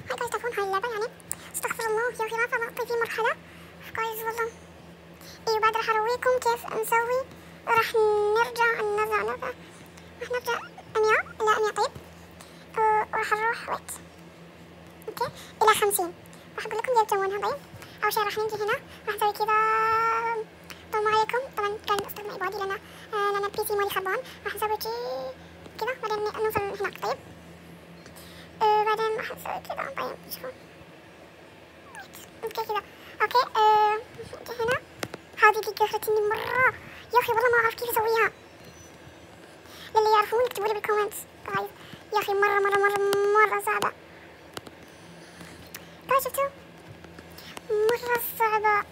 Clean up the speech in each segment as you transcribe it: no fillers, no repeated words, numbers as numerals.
هاي جايز تعرفون هاي اللعبة يعني استغفر الله يا أخي ما فاهمة في مرحلة جايز والله. ايوه بعد راح ارويكم كيف نسوي. راح نرجع راح نرجع 100 لا 100 طيب. وراح نروح ويت اوكي الى 50. راح اقول لكم كيف تسوونها. طيب اول شيء راح نجي هنا راح نسوي كذا. السلام عليكم. طبعا كان استخدم عبادي لان البي سي مالي خربان. راح نسوي كذا بعدين نوصل هناك. طيب بعدين راح نسوي كذا. طيب شوفوا اوكي كذا اوكي. نجي هنا. هذه دي قهرتني مرة يا أخي والله ما أعرف كيف أسويها. للي يعرفون يكتبوا لي بالكومنت جايز. يا أخي مرة صعبة جايز. شفتوا مرة صعبة.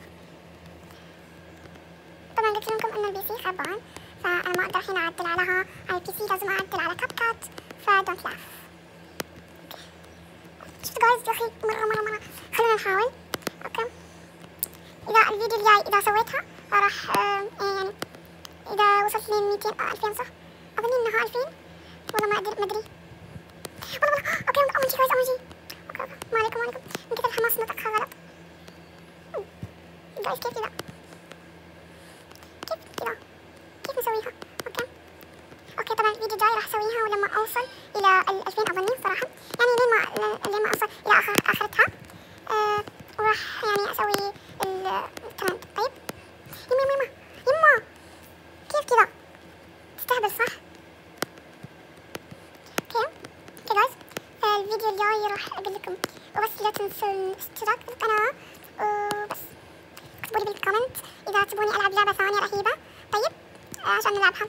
طبعا قلت لكم إن البي سي خربان فأنا ما أقدر الحين أعدل على البي سي. لازم أعدل على كاب كات فدونت لاف. شفتوا جايز يا أخي مرة خلونا نحاول. أوكي إذا الفيديو الجاي إذا سويتها راح يعني إذا وصلت لين 200 2000 صح؟ أظن إنها 2000 والله ما أدري والله. أوكي أول شي جايز أوكي ما عليكم من كثر الحماس نطقها غلط. جايز كيف كذا كيف نسويها. أوكي طبعا الفيديو الجاي راح أسويها ولما أوصل إلى 2000 أظني صراحة يعني لين ما أوصل إلى آخرتها. وراح يعني أسوي الترند. طيب يما كيف كذا تستهبل صح؟ اوكي جايز الفيديو الجاي راح اقول لكم وبس لا تنسوا الاشتراك في القناة وبس. اكتبوا لي بالكومنت اذا تبوني العب لعبة ثانية رهيبة طيب عشان نلعبها.